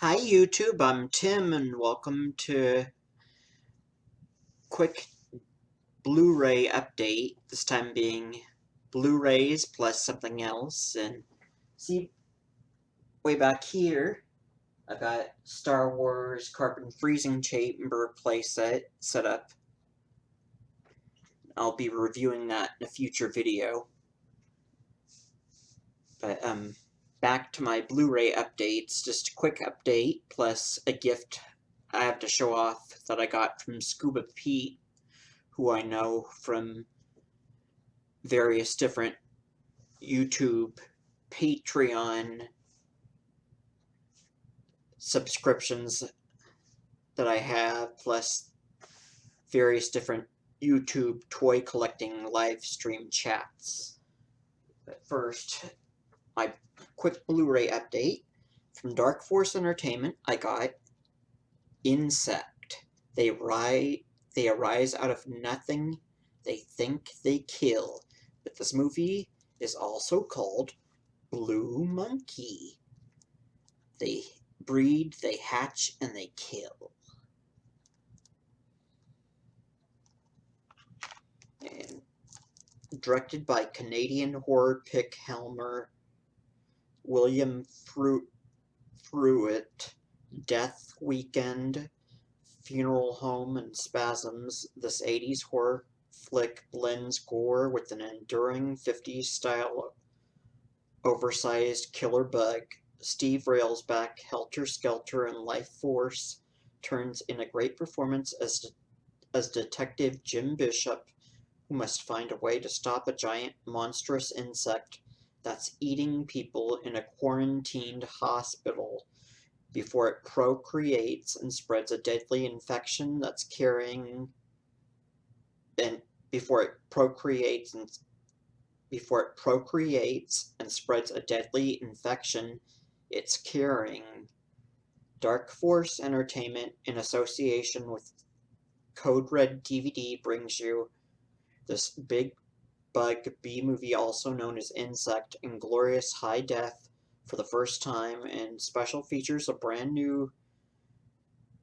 Hi YouTube, I'm Tim and welcome to quick Blu-ray update, this time being Blu-rays plus something else. And see, way back here, I got Star Wars Carbon Freezing Chamber playset set up. I'll be reviewing that in a future video. But back to my Blu-ray updates, just a quick update plus a gift I have to show off that I got from Scuba Pete, who I know from various different YouTube, Patreon subscriptions that I have, plus various different YouTube toy collecting live stream chats. But first, my quick Blu-ray update. From Dark Force Entertainment, I got Insect. They arise out of nothing. They think they kill. But this movie is also called Blue Monkey. They breed, they hatch, and they kill. And directed by Canadian horror pick Helmer, William Fruitt, Death Weekend, Funeral Home, and Spasms, this 80s horror flick blends gore with an enduring 50s style oversized killer bug. Steve Railsback, Helter Skelter, and Life Force turns in a great performance as Detective Jim Bishop, who must find a way to stop a giant monstrous insect that's eating people in a quarantined hospital before it procreates and spreads a deadly infection that's carrying and before it procreates and spreads a deadly infection it's carrying. Dark Force Entertainment, in association with Code Red DVD, brings you this big bug B-movie, also known as Insect, in glorious high def for the first time, and special features a brand new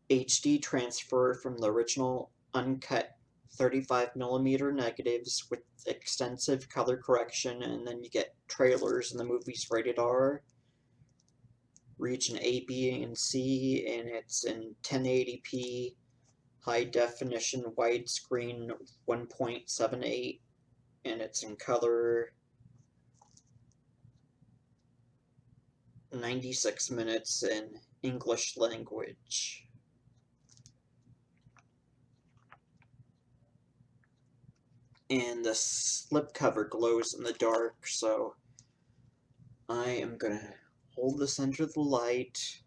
HD transfer from the original uncut 35mm negatives with extensive color correction, and then you get trailers, and the movie's rated R, region A, B, and C, and it's in 1080p, high definition widescreen 1.78, and it's in color 96 minutes in English language. And the slipcover glows in the dark, so I am gonna hold this under the light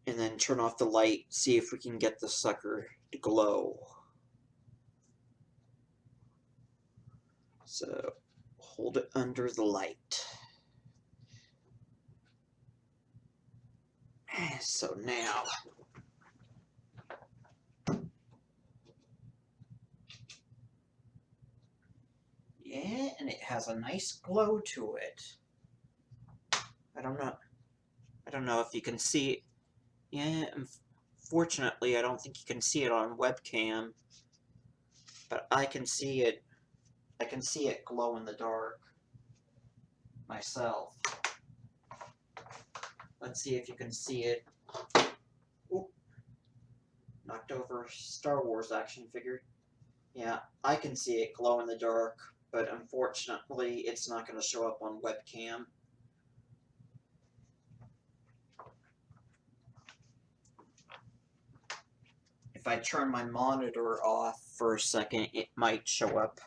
and then turn off the light, see if we can get the sucker to glow. So hold it under the light. So now, yeah, and it has a nice glow to it. I don't know if you can see it. Yeah, unfortunately, I don't think you can see it on webcam, but I can see it. I can see it glow in the dark myself. Let's see if you can see it. Oop. Knocked over Star Wars action figure. Yeah, I can see it glow in the dark, but unfortunately, it's not going to show up on webcam. If I turn my monitor off for a second, it might show up.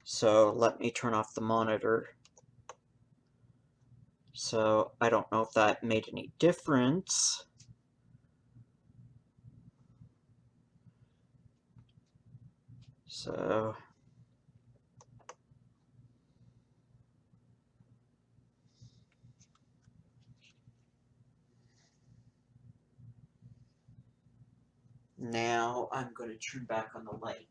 So let me turn off the monitor. So I don't know if that made any difference. So now I'm going to turn back on the light.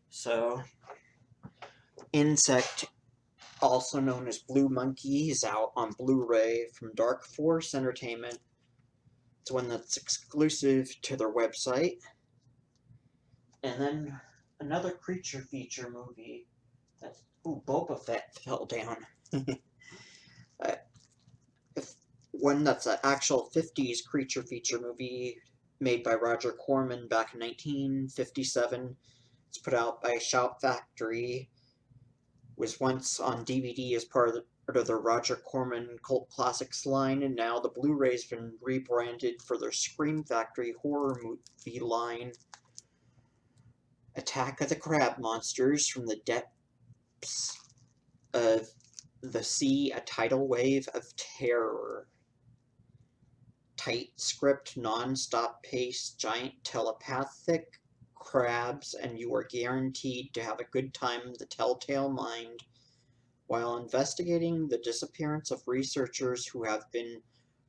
So Insect also known as Blue Monkey, is out on Blu-ray from Dark Force Entertainment. It's one that's exclusive to their website. And then another creature feature movie. Ooh, Boba Fett fell down. uh, One that's an actual 50s creature feature movie made by Roger Corman back in 1957. It's put out by Shout Factory. Was once on DVD as part of the Roger Corman Cult Classics line, and now the Blu-ray's been rebranded for their Scream Factory horror movie line. Attack of the Crab Monsters, from the depths of the sea, a tidal wave of terror. Tight script, non-stop pace, giant telepathic crabs, and you are guaranteed to have a good time in the Telltale Mind. While investigating the disappearance of researchers who have been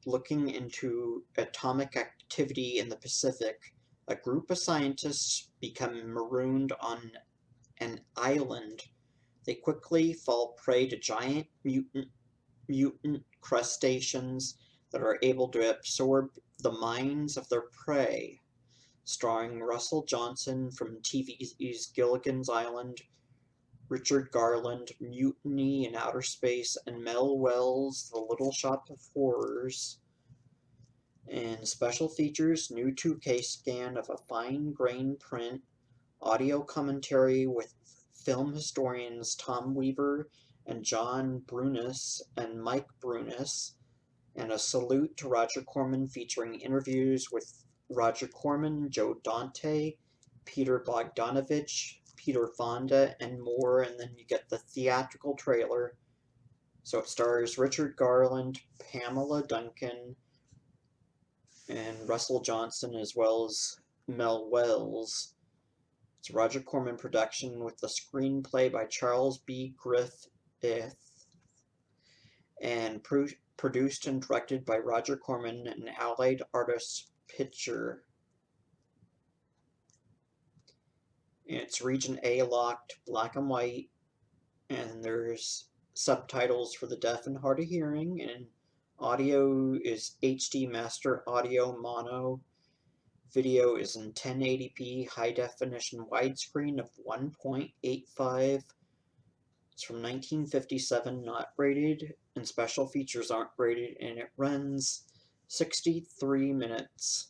looking into atomic activity in the Pacific, a group of scientists become marooned on an island. They quickly fall prey to giant mutant crustaceans that are able to absorb the minds of their prey. Starring Russell Johnson from TV's Gilligan's Island, Richard Garland, Mutiny in Outer Space, and Mel Wells, The Little Shop of Horrors. And special features, new 2K scan of a fine-grained print, audio commentary with film historians Tom Weaver and John Brunis and Mike Brunis, and a salute to Roger Corman featuring interviews with Roger Corman, Joe Dante, Peter Bogdanovich, Peter Fonda, and more, and then you get the theatrical trailer. So it stars Richard Garland, Pamela Duncan, and Russell Johnson, as well as Mel Wells. It's a Roger Corman production with the screenplay by Charles B. Griffith, and produced and directed by Roger Corman and Allied Artists Picture. It's region A locked, black and white, and there's subtitles for the deaf and hard of hearing, and audio is HD Master Audio Mono. Video is in 1080p high definition widescreen of 1.85. It's from 1957, not rated, and special features aren't rated, and it runs 63 minutes.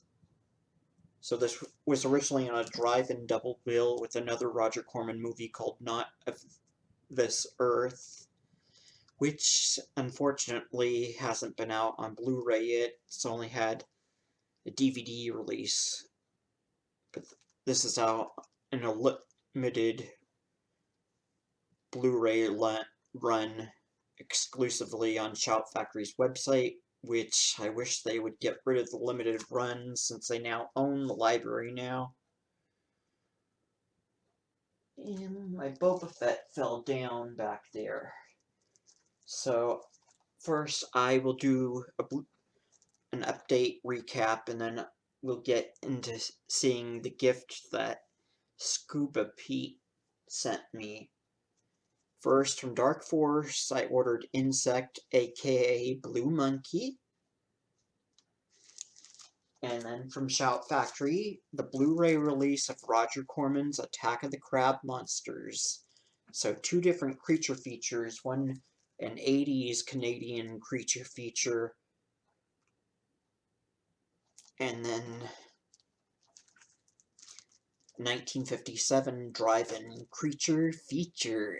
So this was originally on a drive-in double bill with another Roger Corman movie called Not of This Earth, which unfortunately hasn't been out on Blu-ray yet. It's only had a DVD release. But this is out in a limited Blu-ray run exclusively on Shout Factory's website, which I wish they would get rid of the limited runs since they now own the library now. And my Boba Fett fell down back there. So first I will do an update recap, and then we'll get into seeing the gift that Scuba Pete sent me. First, from Dark Force, I ordered Insect, aka Blue Monkey. And then from Shout Factory, the Blu-ray release of Roger Corman's Attack of the Crab Monsters. So two different creature features, one an 80s Canadian creature feature, and then 1957 drive-in creature feature.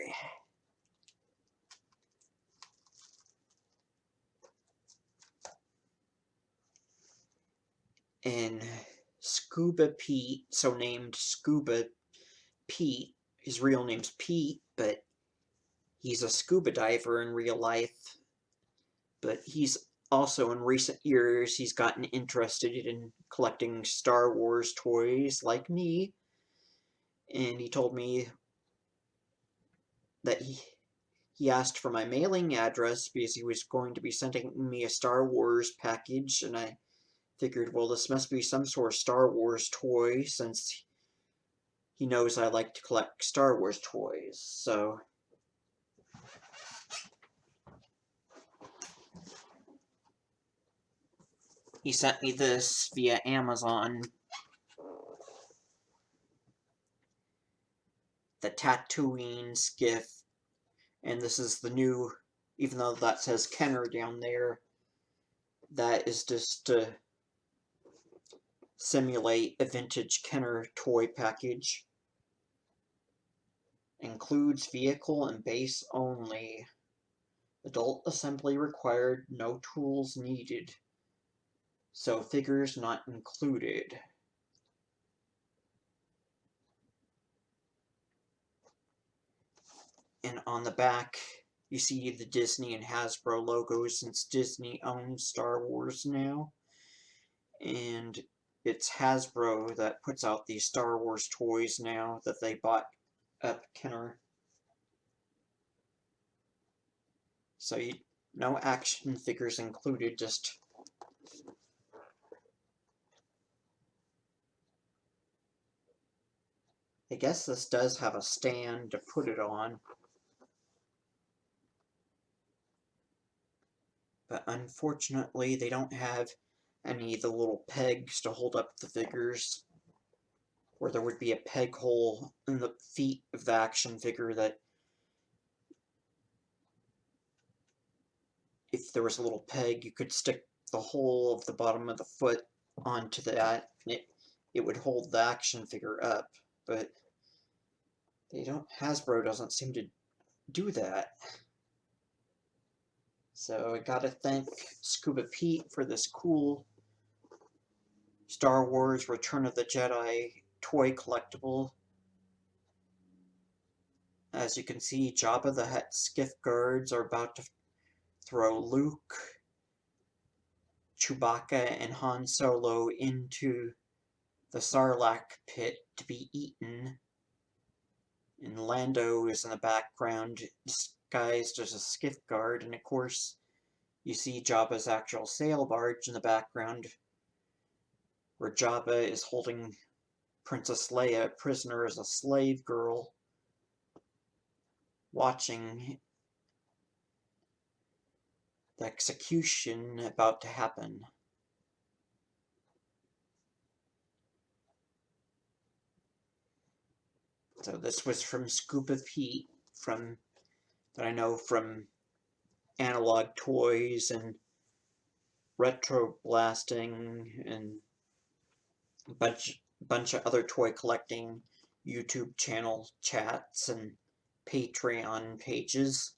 And Scuba Pete, so named Scuba Pete, his real name's Pete, but he's a scuba diver in real life. But he's also, in recent years, he's gotten interested in collecting Star Wars toys like me. And he told me that he asked for my mailing address because he was going to be sending me a Star Wars package, and I figured, well, this must be some sort of Star Wars toy, since he knows I like to collect Star Wars toys. So He sent me this via Amazon. The Tatooine skiff. And this is the new, even though that says Kenner down there, that is just to simulate a vintage Kenner toy package. Includes vehicle and base only. Adult assembly required, no tools needed. So figures not included. And on the back, you see the Disney and Hasbro logos, since Disney owns Star Wars now. And it's Hasbro that puts out these Star Wars toys now that they bought up Kenner. So no action figures included, just I guess this does have a stand to put it on. But unfortunately, they don't have any of the little pegs to hold up the figures, where there would be a peg hole in the feet of the action figure that if there was a little peg, you could stick the whole of the bottom of the foot onto that, and it would hold the action figure up. But Hasbro doesn't seem to do that. So I gotta thank Scuba Pete for this cool Star Wars Return of the Jedi toy collectible. As you can see, Jabba the Hutt skiff guards are about to throw Luke, Chewbacca, and Han Solo into the Sarlacc pit to be eaten. And Lando is in the background, disguised as a skiff guard, and of course, you see Jabba's actual sail barge in the background, where Jabba is holding Princess Leia prisoner as a slave girl, watching the execution about to happen. So this was from Scuba Pete, that I know from Analog Toys and Retro Blasting and a bunch of other toy collecting YouTube channel chats and Patreon pages.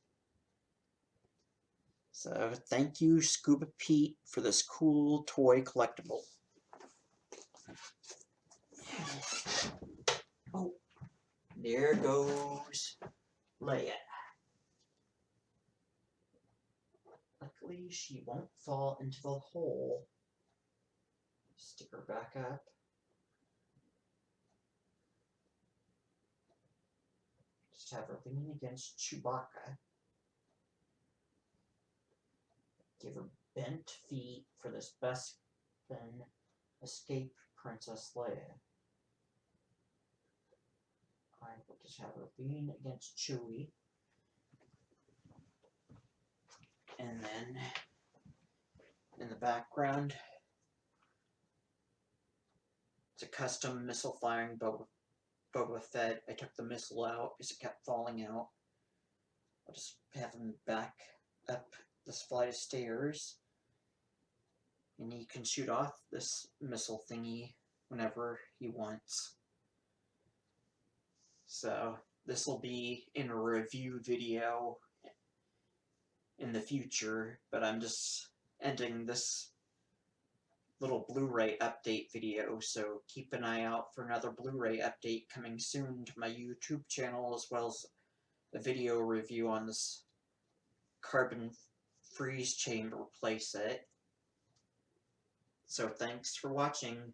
So thank you, Scuba Pete, for this cool toy collectible. Oh, there goes Leia. Luckily, she won't fall into the hole. Stick her back up. Just have her lean against Chewbacca. Give her bent feet for this Bespin escape Princess Leia. I will just have her lean against Chewie. And then, in the background, it's a custom missile firing Boba Fett. I took the missile out because it kept falling out. I'll just have him back up this flight of stairs, and he can shoot off this missile thingy whenever he wants. So this will be in a review video in the future, but I'm just ending this little Blu-ray update video, so keep an eye out for another Blu-ray update coming soon to my YouTube channel, as well as a video review on this carbon freeze chamber playset. So thanks for watching.